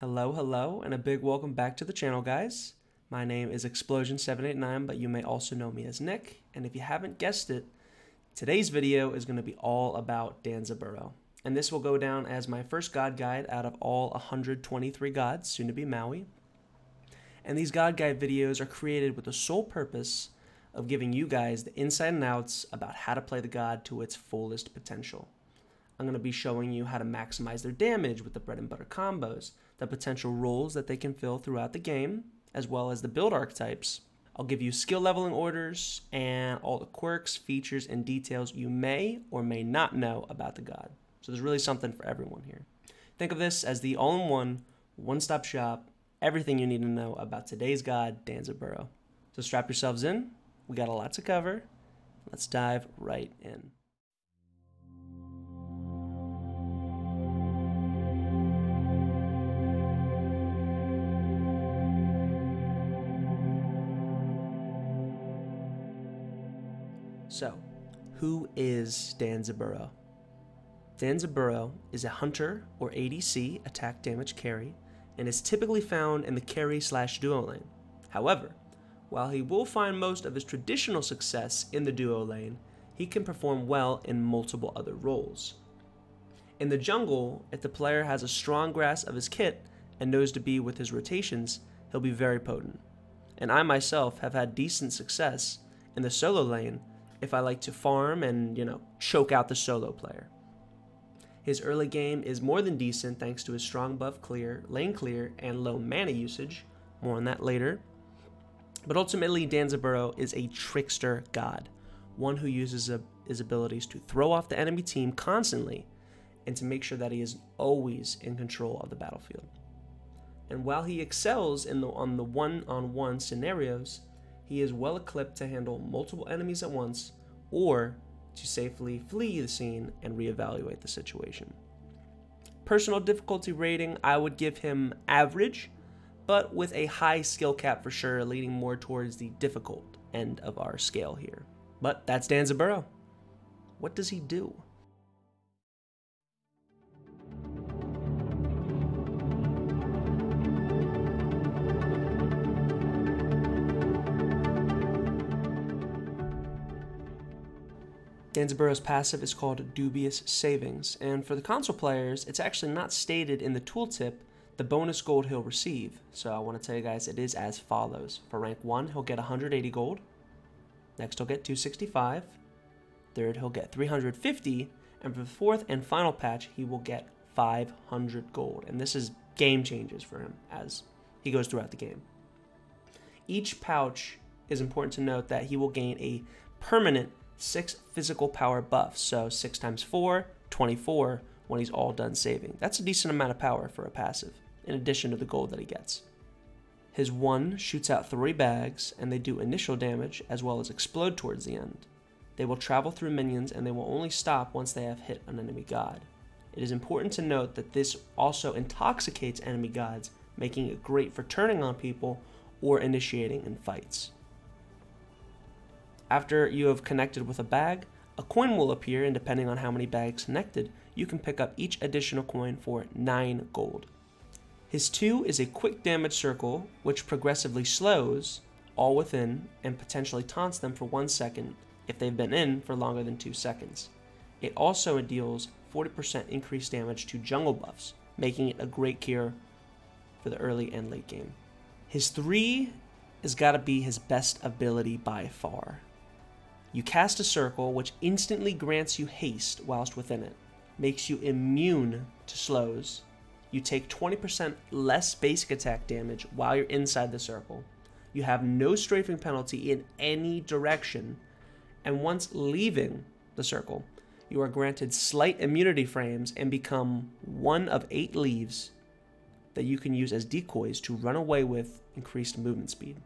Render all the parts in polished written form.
Hello, and a big welcome back to the channel, guys. My name is Explosion789, but you may also know me as Nick, and if you haven't guessed it, today's video is going to be all about Danzaburo. And this will go down as my first god guide out of all 123 gods, soon to be Maui. And these god guide videos are created with the sole purpose of giving you guys the inside and outs about how to play the god to its fullest potential. I'm going to be showing you how to maximize their damage with the bread and butter combos, the potential roles that they can fill throughout the game, as well as the build archetypes. I'll give you skill leveling orders and all the quirks, features, and details you may or may not know about the god. So there's really something for everyone here. Think of this as the all-in-one, one-stop shop, everything you need to know about today's god, Danzaburo. So strap yourselves in, we got a lot to cover. Let's dive right in. So, who is Danzaburo? Danzaburo is a hunter or ADC, attack damage carry, and is typically found in the carry/duo lane. However, while he will find most of his traditional success in the duo lane, he can perform well in multiple other roles. In the jungle, if the player has a strong grasp of his kit and knows to be with his rotations, he'll be very potent. And I myself have had decent success in the solo lane if I like to farm and, choke out the solo player. His early game is more than decent thanks to his strong buff clear, lane clear, and low mana usage. More on that later. But ultimately, Danzaburo is a trickster god, one who uses his abilities to throw off the enemy team constantly and to make sure that he is always in control of the battlefield. And while he excels on the one-on-one scenarios, he is well equipped to handle multiple enemies at once or to safely flee the scene and reevaluate the situation. Personal difficulty rating, I would give him average, but with a high skill cap for sure, leaning more towards the difficult end of our scale here. But that's Danzaburo. What does he do? Danzaburo's passive is called Dubious Savings, and for the console players, it's actually not stated in the tooltip the bonus gold he'll receive. So I want to tell you guys it is as follows. For rank 1, he'll get 180 gold. Next, he'll get 265. Third, he'll get 350. And for the fourth and final patch, he will get 500 gold. And this is game changes for him as he goes throughout the game. Each pouch is important to note that he will gain a permanent 6 physical power buffs, so 6 times 4, 24 when he's all done saving. That's a decent amount of power for a passive, in addition to the gold that he gets. His 1 shoots out 3 bags, and they do initial damage as well as explode towards the end. They will travel through minions, and they will only stop once they have hit an enemy god. It is important to note that this also intoxicates enemy gods, making it great for turning on people or initiating in fights. After you have connected with a bag, a coin will appear, and depending on how many bags connected, you can pick up each additional coin for 9 gold. His 2 is a quick damage circle, which progressively slows all within and potentially taunts them for 1 second if they've been in for longer than 2 seconds. It also deals 40% increased damage to jungle buffs, making it a great cure for the early and late game. His 3 has got to be his best ability by far. You cast a circle which instantly grants you haste whilst within it, makes you immune to slows. You take 20% less basic attack damage while you're inside the circle. You have no strafing penalty in any direction, and once leaving the circle, you are granted slight immunity frames and become one of 8 leaves that you can use as decoys to run away with increased movement speed.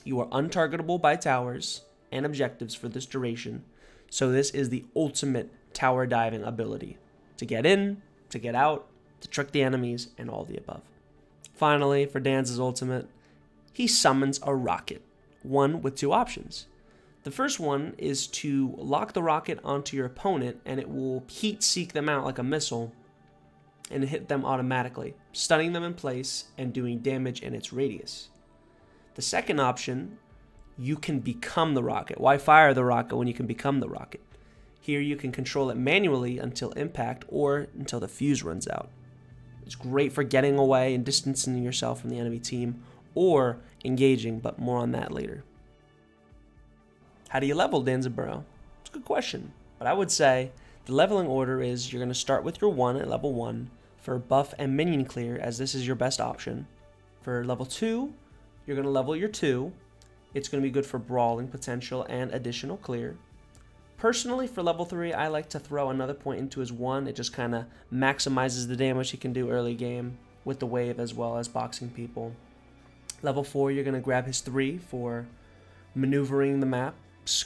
You are untargetable by towers and objectives for this duration, so this is the ultimate tower diving ability. To get in, to get out, to trick the enemies, and all the above. Finally, for Danz's ultimate, he summons a rocket, one with 2 options. The first one is to lock the rocket onto your opponent, and it will heat seek them out like a missile, and hit them automatically, stunning them in place and doing damage in its radius. The second option, you can become the rocket. Why fire the rocket when you can become the rocket? Here you can control it manually until impact or until the fuse runs out. It's great for getting away and distancing yourself from the enemy team or engaging, but more on that later. How do you level Danzaburo? It's a good question, but I would say the leveling order is you're going to start with your 1 at level 1 for buff and minion clear, as this is your best option. For level 2, you're going to level your 2. It's going to be good for brawling potential and additional clear. Personally, for level 3, I like to throw another point into his 1. It just kind of maximizes the damage he can do early game with the wave as well as boxing people. Level 4, you're going to grab his 3 for maneuvering the map,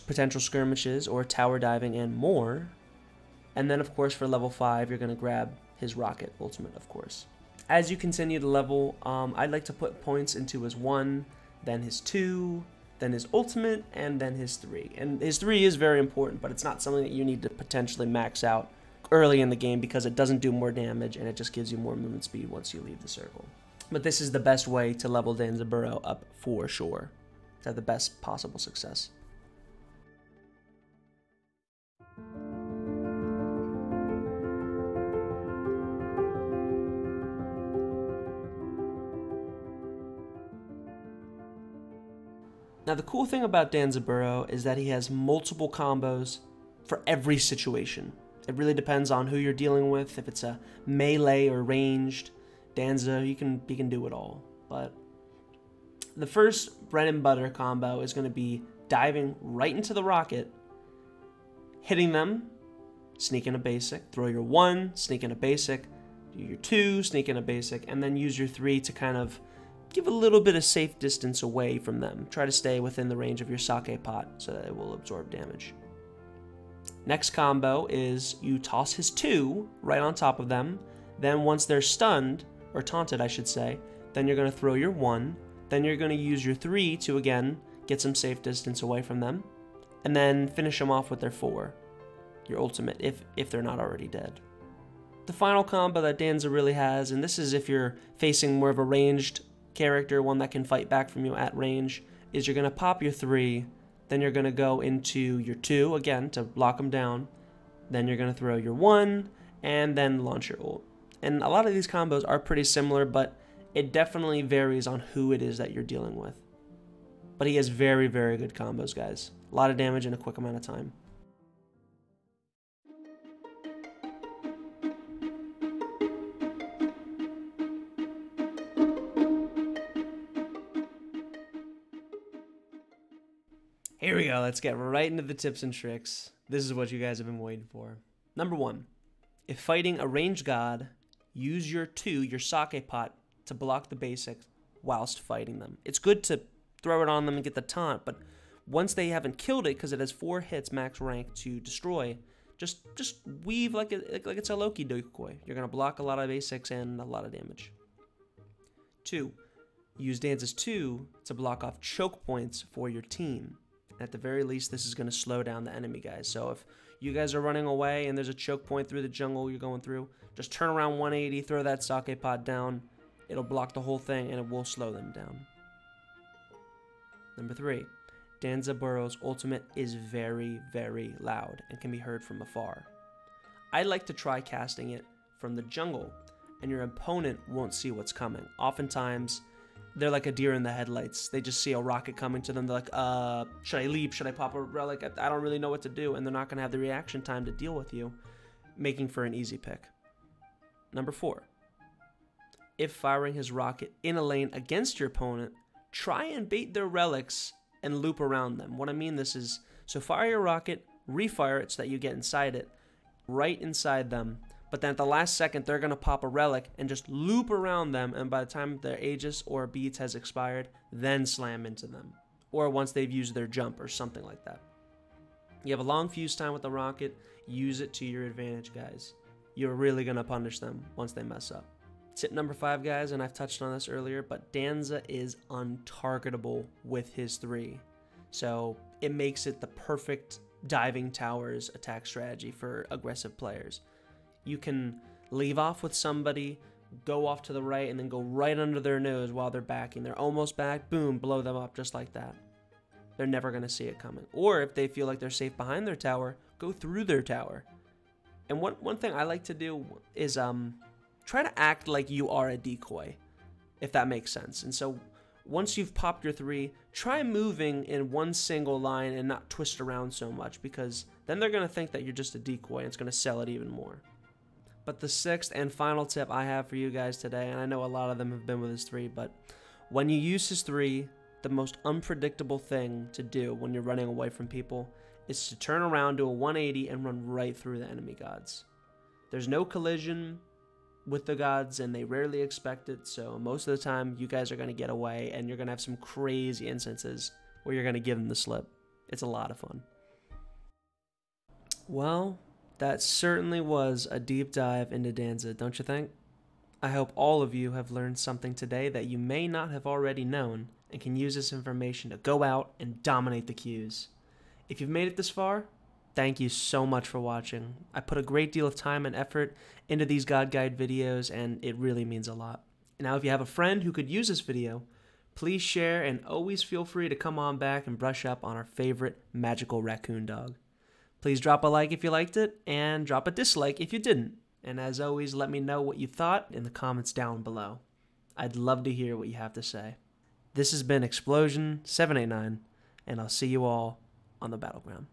potential skirmishes, or tower diving and more. And then, of course, for level 5, you're going to grab his rocket ultimate, of course. As you continue to level, I'd like to put points into his 1, then his 2, then his ultimate, and then his 3. And his 3 is very important, but it's not something that you need to potentially max out early in the game because it doesn't do more damage and it just gives you more movement speed once you leave the circle. But this is the best way to level Danzaburo up for sure, to have the best possible success. Now the cool thing about Danzaburo is that he has multiple combos for every situation. It really depends on who you're dealing with. If it's a melee or ranged Danza, you can do it all. But the first bread and butter combo is going to be diving right into the rocket, hitting them, sneak in a basic, throw your 1, sneak in a basic, do your 2, sneak in a basic, and then use your 3 to kind of give a little bit of safe distance away from them. Try to stay within the range of your sake pot so that it will absorb damage. Next combo is you toss his 2 right on top of them. Then once they're stunned, or taunted I should say, then you're going to throw your 1. Then you're going to use your 3 to again get some safe distance away from them. And then finish them off with their 4, your ultimate, if they're not already dead. The final combo that Danza really has, and this is if you're facing more of a ranged character, one that can fight back from you at range, is you're going to pop your 3, then you're going to go into your 2 again to lock them down, then you're going to throw your 1, and then launch your ult. And a lot of these combos are pretty similar, but it definitely varies on who it is that you're dealing with. But he has very, very good combos, guys. A lot of damage in a quick amount of time. Here we go, let's get right into the tips and tricks. This is what you guys have been waiting for. Number 1, if fighting a ranged god, use your 2, your sake pot, to block the basic whilst fighting them. It's good to throw it on them and get the taunt, but once they haven't killed it, because it has 4 hits max rank to destroy, just weave like it's a Loki decoy. You're going to block a lot of basics and a lot of damage. 2, use Danza's 2 to block off choke points for your team. At the very least, this is going to slow down the enemy, guys. So if you guys are running away and there's a choke point through the jungle you're going through, just turn around 180, throw that sake pot down. It'll block the whole thing and it will slow them down. Number 3, Danzaburo's ultimate is very, very loud and can be heard from afar. I like to try casting it from the jungle, and your opponent won't see what's coming. Oftentimes, they're like a deer in the headlights. They just see a rocket coming to them. They're like, should I leap? Should I pop a relic? I don't really know what to do. And they're not going to have the reaction time to deal with you, making for an easy pick. Number 4, if firing his rocket in a lane against your opponent, try and bait their relics and loop around them. What I mean this is, so fire your rocket, refire it so that you get inside it, right inside them. But then at the last second, they're going to pop a relic and just loop around them. And by the time their Aegis or beads has expired, then slam into them. Or once they've used their jump or something like that. You have a long fuse time with the rocket. Use it to your advantage, guys. You're really going to punish them once they mess up. Tip number 5, guys, and I've touched on this earlier, but Danza is untargetable with his 3. So it makes it the perfect diving towers attack strategy for aggressive players. You can leave off with somebody, go off to the right, and then go right under their nose while they're backing. They're almost back, boom, blow them up just like that. They're never going to see it coming. Or if they feel like they're safe behind their tower, go through their tower. And one thing I like to do is try to act like you are a decoy, if that makes sense. And so once you've popped your 3, try moving in one single line and not twist around so much, because then they're going to think that you're just a decoy and it's going to sell it even more. But the 6th and final tip I have for you guys today, and I know a lot of them have been with his 3, but when you use his 3, the most unpredictable thing to do when you're running away from people is to turn around, do a 180, and run right through the enemy gods. There's no collision with the gods, and they rarely expect it, so most of the time you guys are going to get away, and you're going to have some crazy instances where you're going to give them the slip. It's a lot of fun. Well, that certainly was a deep dive into Danza, don't you think? I hope all of you have learned something today that you may not have already known, and can use this information to go out and dominate the queues. If you've made it this far, thank you so much for watching. I put a great deal of time and effort into these God Guide videos, and it really means a lot. Now, if you have a friend who could use this video, please share, and always feel free to come on back and brush up on our favorite magical raccoon dog. Please drop a like if you liked it, and drop a dislike if you didn't. And as always, let me know what you thought in the comments down below. I'd love to hear what you have to say. This has been Explosion789, and I'll see you all on the battleground.